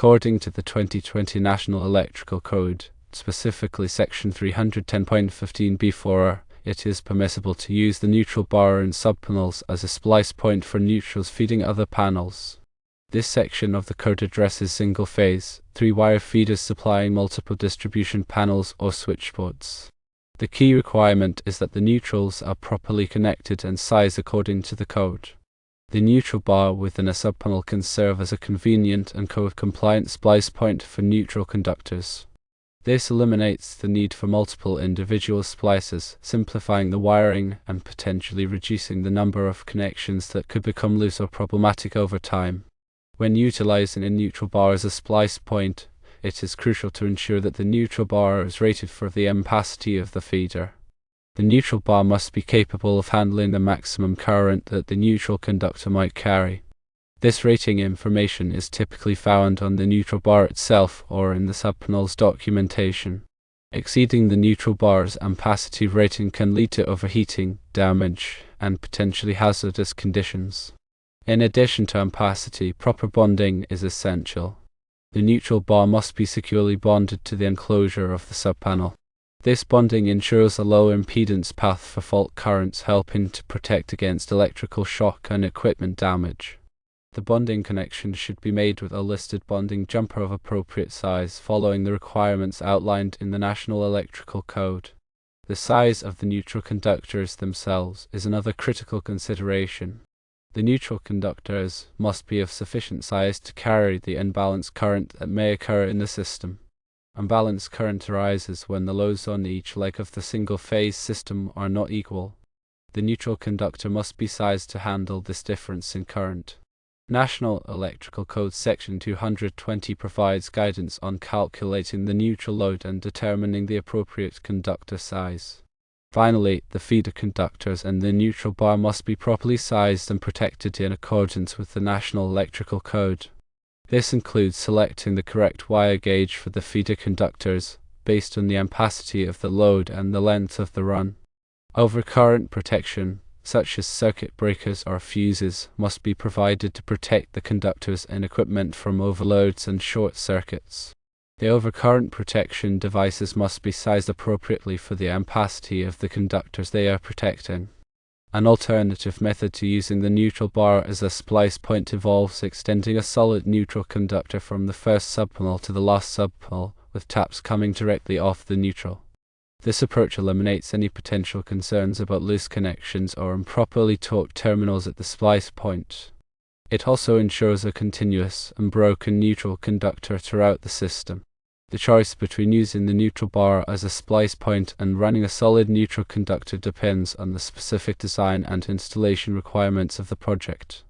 According to the 2020 National Electrical Code, specifically Section 310.15b4, it is permissible to use the neutral bar in subpanels as a splice point for neutrals feeding other panels. This section of the code addresses single-phase, 3-wire feeders supplying multiple distribution panels or switchboards. The key requirement is that the neutrals are properly connected and sized according to the code. The neutral bar within a subpanel can serve as a convenient and code-compliant splice point for neutral conductors. This eliminates the need for multiple individual splices, simplifying the wiring and potentially reducing the number of connections that could become loose or problematic over time. When utilizing a neutral bar as a splice point, it is crucial to ensure that the neutral bar is rated for the ampacity of the feeder. The neutral bar must be capable of handling the maximum current that the neutral conductor might carry. This rating information is typically found on the neutral bar itself or in the subpanel's documentation. Exceeding the neutral bar's ampacity rating can lead to overheating, damage, and potentially hazardous conditions. In addition to ampacity, proper bonding is essential. The neutral bar must be securely bonded to the enclosure of the subpanel. This bonding ensures a low impedance path for fault currents, helping to protect against electrical shock and equipment damage. The bonding connection should be made with a listed bonding jumper of appropriate size, following the requirements outlined in the National Electrical Code. The size of the neutral conductors themselves is another critical consideration. The neutral conductors must be of sufficient size to carry the imbalanced current that may occur in the system. Unbalanced current arises when the loads on each leg of the single-phase system are not equal. The neutral conductor must be sized to handle this difference in current. National Electrical Code Section 220 provides guidance on calculating the neutral load and determining the appropriate conductor size. Finally, the feeder conductors and the neutral bar must be properly sized and protected in accordance with the National Electrical Code. This includes selecting the correct wire gauge for the feeder conductors, based on the ampacity of the load and the length of the run. Overcurrent protection, such as circuit breakers or fuses, must be provided to protect the conductors and equipment from overloads and short circuits. The overcurrent protection devices must be sized appropriately for the ampacity of the conductors they are protecting. An alternative method to using the neutral bar as a splice point involves extending a solid neutral conductor from the first subpanel to the last subpanel, with taps coming directly off the neutral. This approach eliminates any potential concerns about loose connections or improperly torqued terminals at the splice point. It also ensures a continuous, unbroken neutral conductor throughout the system. The choice between using the neutral bar as a splice point and running a solid neutral conductor depends on the specific design and installation requirements of the project.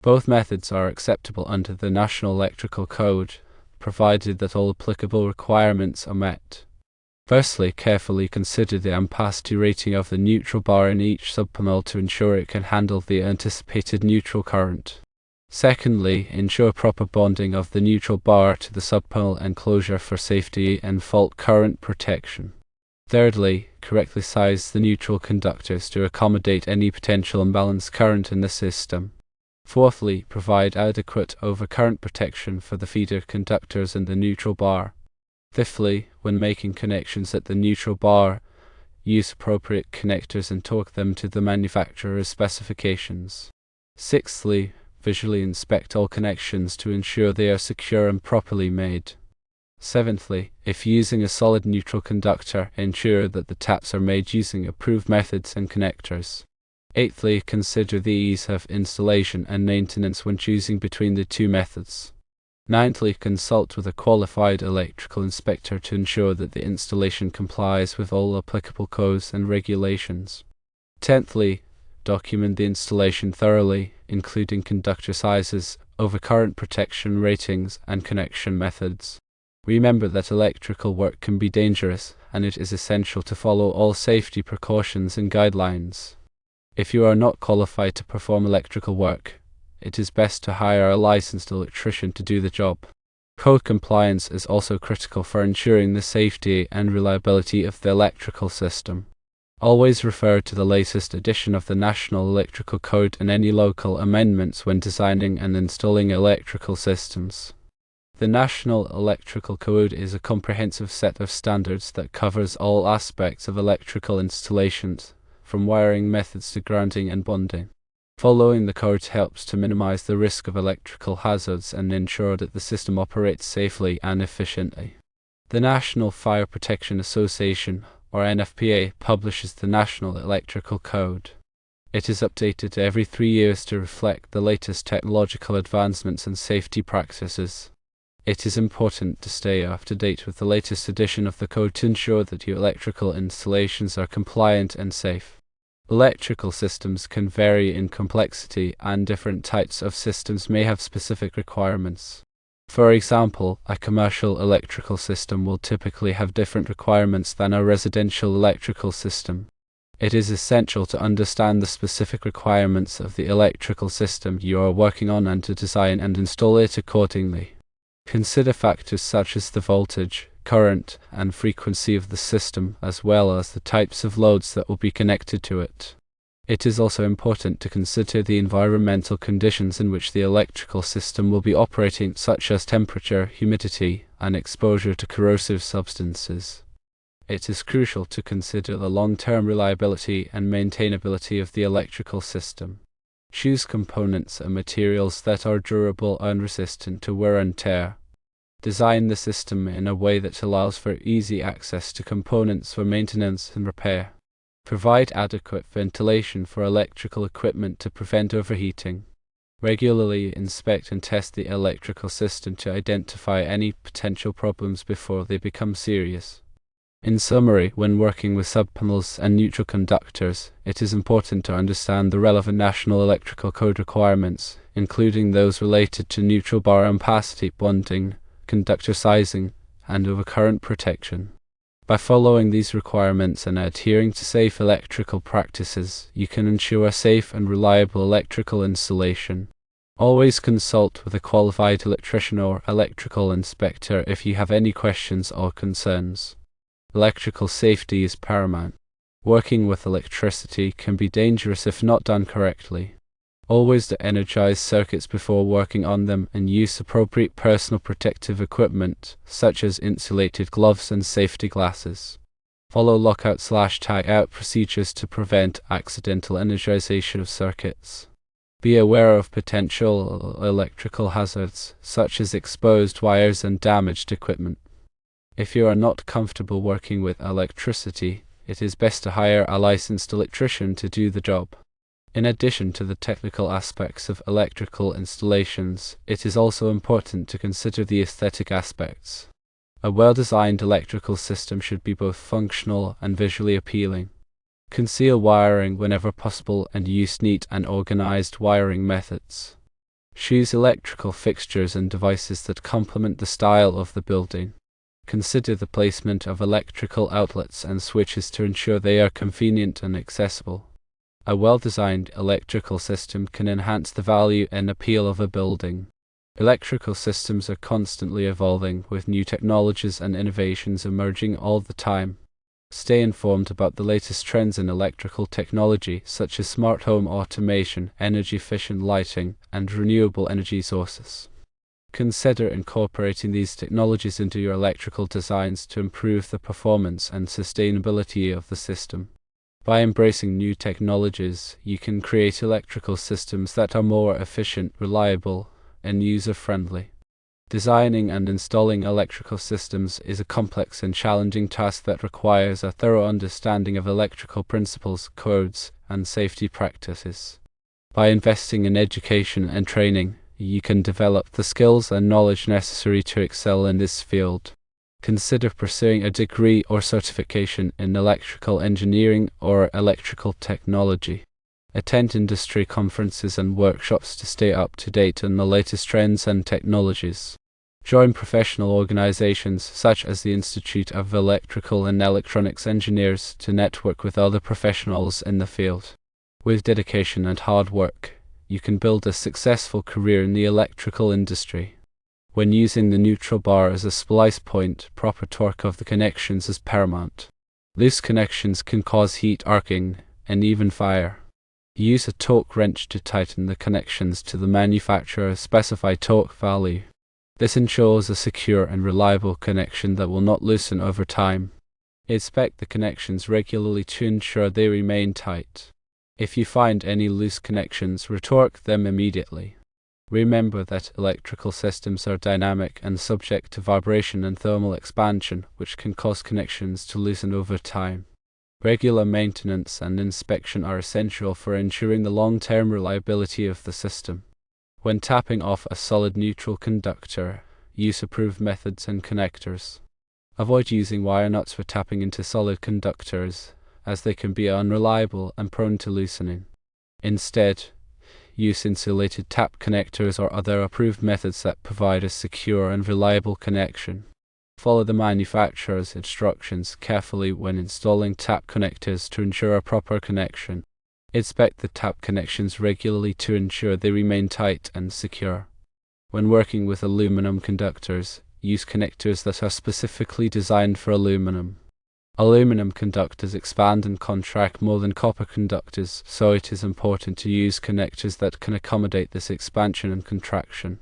Both methods are acceptable under the National Electrical Code, provided that all applicable requirements are met. Firstly, carefully consider the ampacity rating of the neutral bar in each subpanel to ensure it can handle the anticipated neutral current. Secondly, ensure proper bonding of the neutral bar to the subpanel enclosure for safety and fault current protection. Thirdly, correctly size the neutral conductors to accommodate any potential imbalanced current in the system. Fourthly, provide adequate overcurrent protection for the feeder conductors and the neutral bar. Fifthly, when making connections at the neutral bar, use appropriate connectors and torque them to the manufacturer's specifications. Sixthly, visually inspect all connections to ensure they are secure and properly made. Seventhly, if using a solid neutral conductor, ensure that the taps are made using approved methods and connectors. Eighthly, consider the ease of installation and maintenance when choosing between the two methods. Ninthly, consult with a qualified electrical inspector to ensure that the installation complies with all applicable codes and regulations. Tenthly, document the installation thoroughly, including conductor sizes, overcurrent protection ratings, and connection methods. Remember that electrical work can be dangerous, and it is essential to follow all safety precautions and guidelines. If you are not qualified to perform electrical work, it is best to hire a licensed electrician to do the job. Code compliance is also critical for ensuring the safety and reliability of the electrical system. Always refer to the latest edition of the National Electrical Code and any local amendments when designing and installing electrical systems. The National Electrical Code is a comprehensive set of standards that covers all aspects of electrical installations, from wiring methods to grounding and bonding. Following the code helps to minimize the risk of electrical hazards and ensure that the system operates safely and efficiently. The National Fire Protection Association, or NFPA, publishes the National Electrical Code. It is updated every 3 years to reflect the latest technological advancements and safety practices. It is important to stay up to date with the latest edition of the code to ensure that your electrical installations are compliant and safe. Electrical systems can vary in complexity, and different types of systems may have specific requirements. For example, a commercial electrical system will typically have different requirements than a residential electrical system. It is essential to understand the specific requirements of the electrical system you are working on and to design and install it accordingly. Consider factors such as the voltage, current, and frequency of the system, as well as the types of loads that will be connected to it. It is also important to consider the environmental conditions in which the electrical system will be operating, such as temperature, humidity, and exposure to corrosive substances. It is crucial to consider the long-term reliability and maintainability of the electrical system. Choose components and materials that are durable and resistant to wear and tear. Design the system in a way that allows for easy access to components for maintenance and repair. Provide adequate ventilation for electrical equipment to prevent overheating. Regularly inspect and test the electrical system to identify any potential problems before they become serious. In summary, when working with subpanels and neutral conductors, it is important to understand the relevant National Electrical Code requirements, including those related to neutral bar ampacity, bonding, conductor sizing, and overcurrent protection. By following these requirements and adhering to safe electrical practices, you can ensure a safe and reliable electrical installation. Always consult with a qualified electrician or electrical inspector if you have any questions or concerns. Electrical safety is paramount. Working with electricity can be dangerous if not done correctly. Always de-energize circuits before working on them and use appropriate personal protective equipment, such as insulated gloves and safety glasses. Follow lockout/tag-out procedures to prevent accidental energization of circuits. Be aware of potential electrical hazards, such as exposed wires and damaged equipment. If you are not comfortable working with electricity, it is best to hire a licensed electrician to do the job. In addition to the technical aspects of electrical installations, it is also important to consider the aesthetic aspects. A well-designed electrical system should be both functional and visually appealing. Conceal wiring whenever possible and use neat and organized wiring methods. Choose electrical fixtures and devices that complement the style of the building. Consider the placement of electrical outlets and switches to ensure they are convenient and accessible. A well-designed electrical system can enhance the value and appeal of a building. Electrical systems are constantly evolving, with new technologies and innovations emerging all the time. Stay informed about the latest trends in electrical technology, such as smart home automation, energy-efficient lighting, and renewable energy sources. Consider incorporating these technologies into your electrical designs to improve the performance and sustainability of the system. By embracing new technologies, you can create electrical systems that are more efficient, reliable, and user-friendly. Designing and installing electrical systems is a complex and challenging task that requires a thorough understanding of electrical principles, codes, and safety practices. By investing in education and training, you can develop the skills and knowledge necessary to excel in this field. Consider pursuing a degree or certification in electrical engineering or electrical technology. Attend industry conferences and workshops to stay up to date on the latest trends and technologies. Join professional organizations such as the Institute of Electrical and Electronics Engineers to network with other professionals in the field. With dedication and hard work, you can build a successful career in the electrical industry. When using the neutral bar as a splice point, proper torque of the connections is paramount. Loose connections can cause heat, arcing, and even fire. Use a torque wrench to tighten the connections to the manufacturer's specified torque value. This ensures a secure and reliable connection that will not loosen over time. Inspect the connections regularly to ensure they remain tight. If you find any loose connections, retorque them immediately. Remember that electrical systems are dynamic and subject to vibration and thermal expansion, which can cause connections to loosen over time. Regular maintenance and inspection are essential for ensuring the long-term reliability of the system. When tapping off a solid neutral conductor, use approved methods and connectors. Avoid using wire nuts for tapping into solid conductors, as they can be unreliable and prone to loosening. Instead, use insulated tap connectors or other approved methods that provide a secure and reliable connection. Follow the manufacturer's instructions carefully when installing tap connectors to ensure a proper connection. Inspect the tap connections regularly to ensure they remain tight and secure. When working with aluminum conductors, use connectors that are specifically designed for aluminum. Aluminum conductors expand and contract more than copper conductors, so it is important to use connectors that can accommodate this expansion and contraction.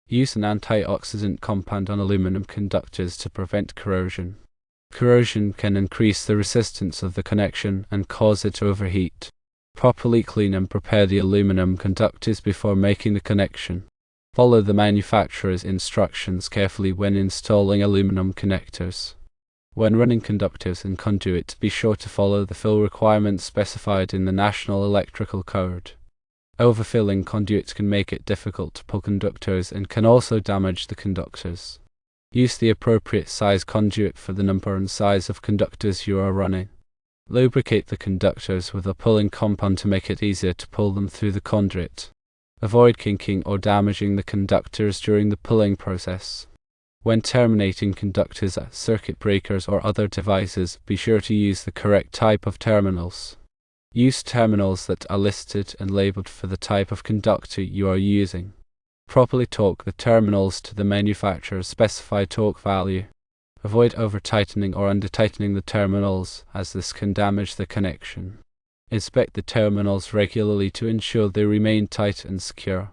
Use an antioxidant compound on aluminum conductors to prevent corrosion. Corrosion can increase the resistance of the connection and cause it to overheat. Properly clean and prepare the aluminum conductors before making the connection. Follow the manufacturer's instructions carefully when installing aluminum connectors. When running conductors and conduit, be sure to follow the fill requirements specified in the National Electrical Code. Overfilling conduits can make it difficult to pull conductors and can also damage the conductors. Use the appropriate size conduit for the number and size of conductors you are running. Lubricate the conductors with a pulling compound to make it easier to pull them through the conduit. Avoid kinking or damaging the conductors during the pulling process. When terminating conductors at circuit breakers or other devices, be sure to use the correct type of terminals. Use terminals that are listed and labeled for the type of conductor you are using. Properly torque the terminals to the manufacturer's specified torque value. Avoid over-tightening or under-tightening the terminals, as this can damage the connection. Inspect the terminals regularly to ensure they remain tight and secure.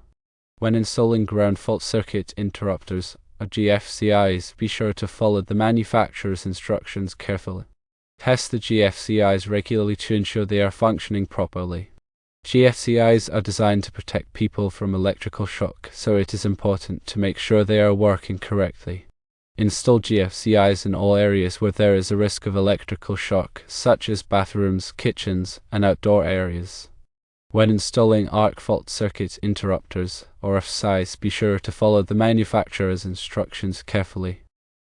When installing ground fault circuit interrupters, or GFCIs, be sure to follow the manufacturer's instructions carefully. Test the GFCIs regularly to ensure they are functioning properly. GFCIs are designed to protect people from electrical shock, so it is important to make sure they are working correctly. Install GFCIs in all areas where there is a risk of electrical shock, such as bathrooms, kitchens, and outdoor areas. When installing arc fault circuit interrupters, or FSIs, be sure to follow the manufacturer's instructions carefully.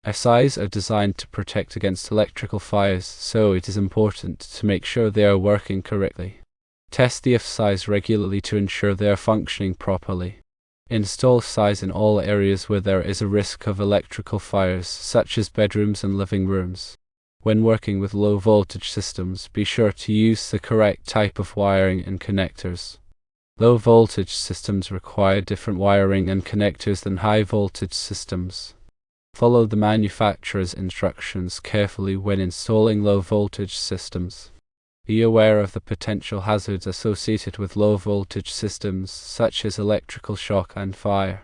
FSIs are designed to protect against electrical fires, so it is important to make sure they are working correctly. Test the FSIs regularly to ensure they are functioning properly. Install FSIs in all areas where there is a risk of electrical fires, such as bedrooms and living rooms. When working with low voltage systems, be sure to use the correct type of wiring and connectors. Low voltage systems require different wiring and connectors than high voltage systems. Follow the manufacturer's instructions carefully when installing low voltage systems. Be aware of the potential hazards associated with low voltage systems, such as electrical shock and fire.